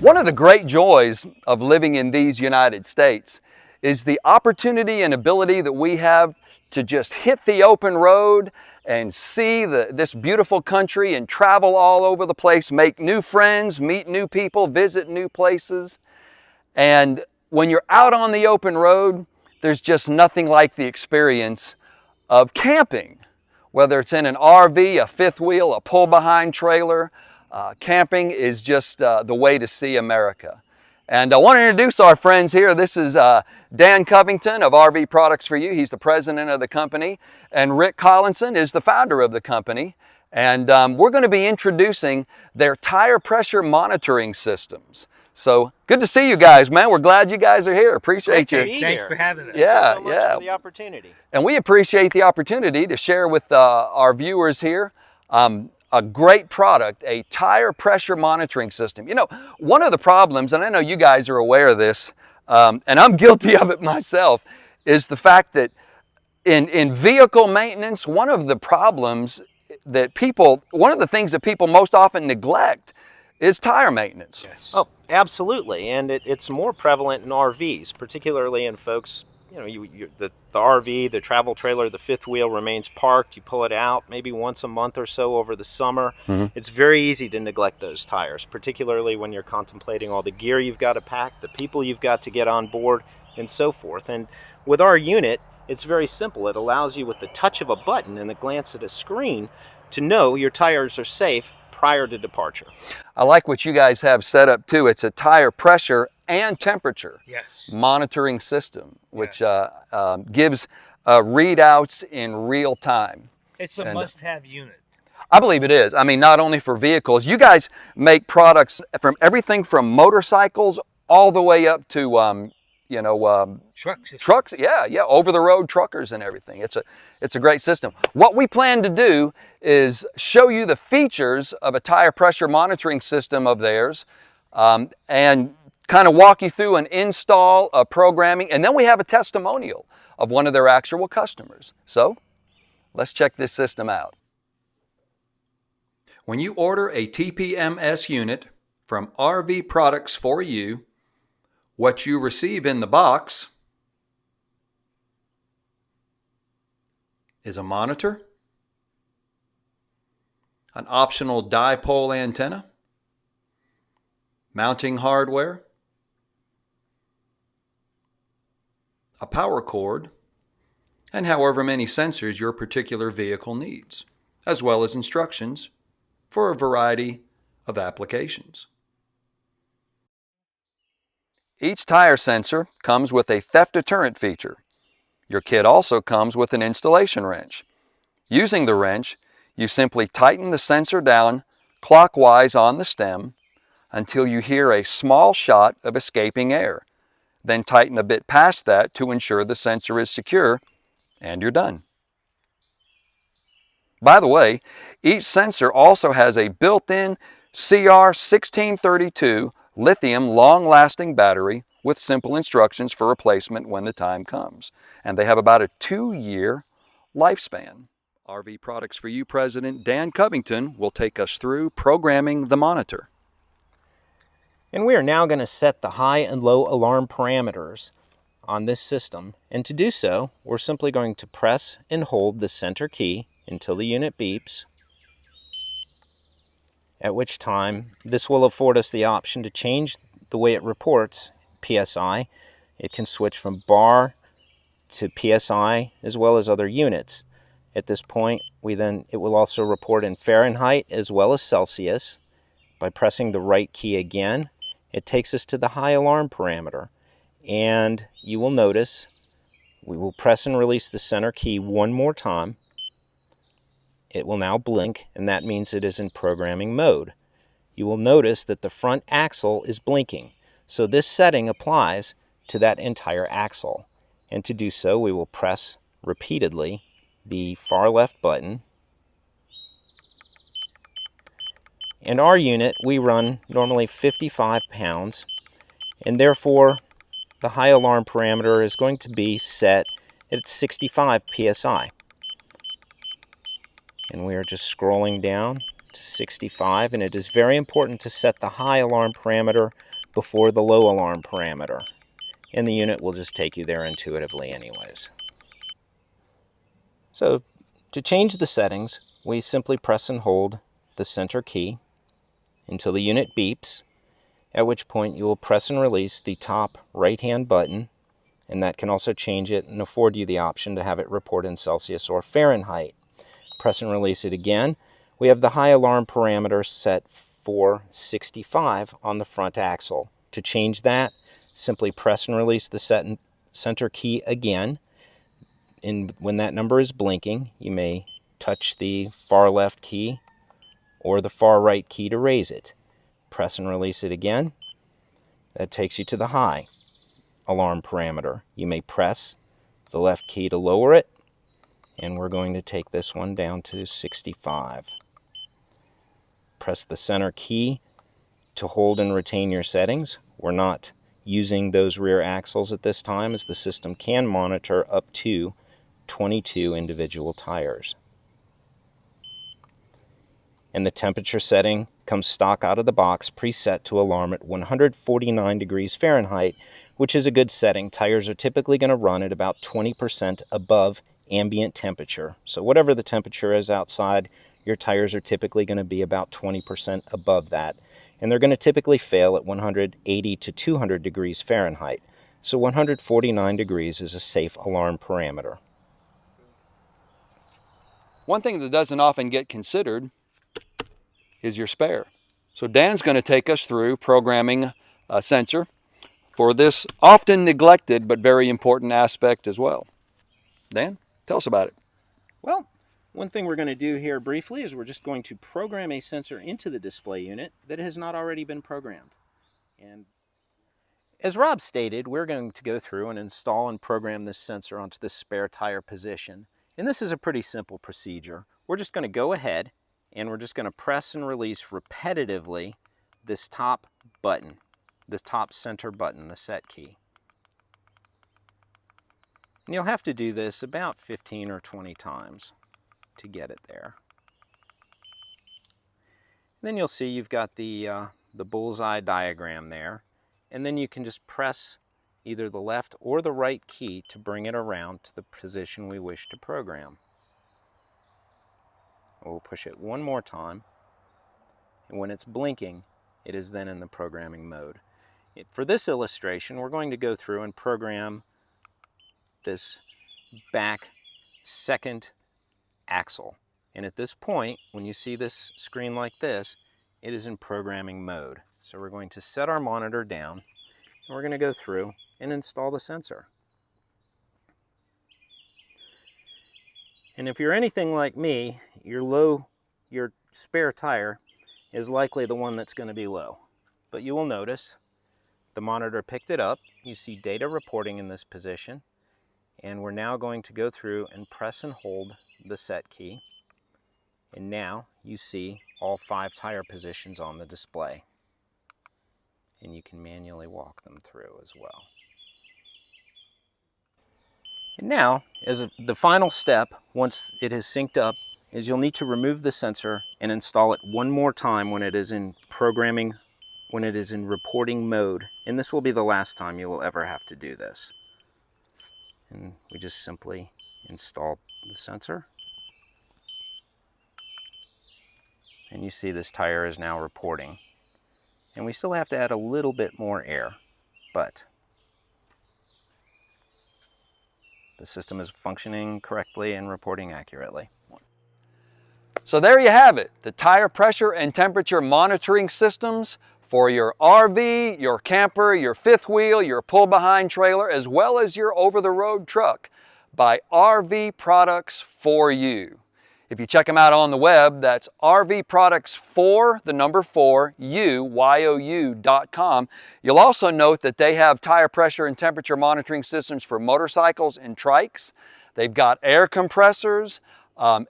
One of the great joys of living in these United States is the opportunity and ability that we have to just hit the open road and see this beautiful country and travel all over the place, make new friends, meet new people, visit new places. And when you're out on the open road, there's just nothing like the experience of camping. Whether it's in an RV, a fifth wheel, a pull-behind trailer, camping is just the way to see America. And I want to introduce our friends here. This is Dan Covington of RV Products for You. He's the president of the company. And Rick Collinson is the founder of the company. And we're going to be introducing their tire pressure monitoring systems. So good to see you guys, man. We're glad you guys are here. Appreciate you. Thanks for having us. Yeah, Thank you so much for the opportunity. And we appreciate the opportunity to share with our viewers here a great product, a tire pressure monitoring system. You know, one of the problems, and I know you guys are aware of this, and I'm guilty of it myself, is the fact that in vehicle maintenance, one of the problems that one of the things that people most often neglect is tire maintenance. Yes. Oh, absolutely. And it's more prevalent in RVs, particularly in folks, you know, the RV, the travel trailer, the fifth wheel remains parked. You pull it out maybe once a month or so over the summer. Mm-hmm. It's very easy to neglect those tires, particularly when you're contemplating all the gear you've got to pack, the people you've got to get on board, and so forth. And with our unit, it's very simple. It allows you with the touch of a button and a glance at a screen to know your tires are safe prior to departure. I like what you guys have set up too. It's a tire pressure and temperature monitoring system, which gives readouts in real time. It's a must-have unit. I believe it is. I mean, not only for vehicles. You guys make products from everything from motorcycles all the way up to trucks, over-the-road truckers and everything. It's a great system. What we plan to do is show you the features of a tire pressure monitoring system of theirs, and kind of walk you through an install, programming, and then we have a testimonial of one of their actual customers. So, let's check this system out. When you order a TPMS unit from RV Products for You, what you receive in the box is a monitor, an optional dipole antenna, mounting hardware, a power cord, and however many sensors your particular vehicle needs, as well as instructions for a variety of applications. Each tire sensor comes with a theft deterrent feature. Your kit also comes with an installation wrench. Using the wrench, you simply tighten the sensor down clockwise on the stem until you hear a small shot of escaping air. Then tighten a bit past that to ensure the sensor is secure, and you're done. By the way, each sensor also has a built-in CR1632 lithium long-lasting battery with simple instructions for replacement when the time comes. And they have about a 2-year lifespan. RV Products for You President Dan Covington will take us through programming the monitor. And we are now going to set the high and low alarm parameters on this system. And to do so, we're simply going to press and hold the center key until the unit beeps, at which time this will afford us the option to change the way it reports PSI. It can switch from bar to PSI as well as other units. At this point, it will also report in Fahrenheit as well as Celsius. By pressing the right key again, it takes us to the high alarm parameter. And you will notice we will press and release the center key one more time. It will now blink, and that means it is in programming mode. You will notice that the front axle is blinking. So this setting applies to that entire axle. And to do so, we will press repeatedly the far left button. And our unit, we run normally 55 pounds, and therefore the high alarm parameter is going to be set at 65 psi. And we are just scrolling down to 65, and it is very important to set the high alarm parameter before the low alarm parameter, and the unit will just take you there intuitively anyways. So to change the settings, we simply press and hold the center key until the unit beeps, at which point you will press and release the top right-hand button, and that can also change it and afford you the option to have it report in Celsius or Fahrenheit. Press and release it again. We have the high alarm parameter set for 65 on the front axle. To change that, simply press and release the center key again. And when that number is blinking, you may touch the far left key or the far right key to raise it. Press and release it again. That takes you to the high alarm parameter. You may press the left key to lower it, and we're going to take this one down to 65. Press the center key to hold and retain your settings. We're not using those rear axles at this time, as the system can monitor up to 22 individual tires. And the temperature setting comes stock out of the box, preset to alarm at 149 degrees Fahrenheit, which is a good setting. Tires are typically going to run at about 20% above ambient temperature. So whatever the temperature is outside, your tires are typically going to be about 20% above that. And they're going to typically fail at 180 to 200 degrees Fahrenheit. So 149 degrees is a safe alarm parameter. One thing that doesn't often get considered is your spare. So Dan's going to take us through programming a sensor for this often neglected but very important aspect as well. Dan, tell us about it. Well, one thing we're going to do here briefly is we're just going to program a sensor into the display unit that has not already been programmed. And as Rob stated, we're going to go through and install and program this sensor onto the spare tire position. And this is a pretty simple procedure. We're just going to go ahead and we're just going to press and release repetitively this top button, the top center button, the set key. And you'll have to do this about 15 or 20 times to get it there. Then you'll see you've got the bullseye diagram there, and then you can just press either the left or the right key to bring it around to the position we wish to program. We'll push it one more time, and when it's blinking, it is then in the programming mode. For this illustration, we're going to go through and program this back second axle. And at this point, when you see this screen like this, it is in programming mode. So we're going to set our monitor down, and we're going to go through and install the sensor. And if you're anything like me, your spare tire is likely the one that's going to be low. But you will notice the monitor picked it up. You see data reporting in this position. And we're now going to go through and press and hold the set key. And now you see all 5 tire positions on the display. And you can manually walk them through as well. And now, as the final step, once it has synced up, is you'll need to remove the sensor and install it one more time when it is in programming, when it is in reporting mode. And this will be the last time you will ever have to do this. And we just simply install the sensor. And you see this tire is now reporting. And we still have to add a little bit more air, but the system is functioning correctly and reporting accurately. So there you have it, the tire pressure and temperature monitoring systems for your RV, your camper, your fifth wheel, your pull-behind trailer, as well as your over-the-road truck by RV Products 4U. If you check them out on the web, that's rvproducts4U.com. You'll also note that they have tire pressure and temperature monitoring systems for motorcycles and trikes. They've got air compressors,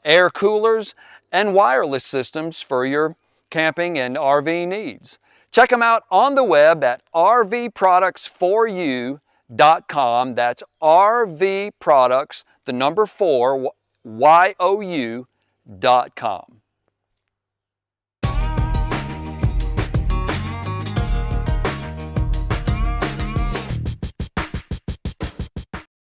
air coolers, and wireless systems for your camping and RV needs. Check them out on the web at rvproducts4u.com. That's rvproducts, the number 4, YOU.com.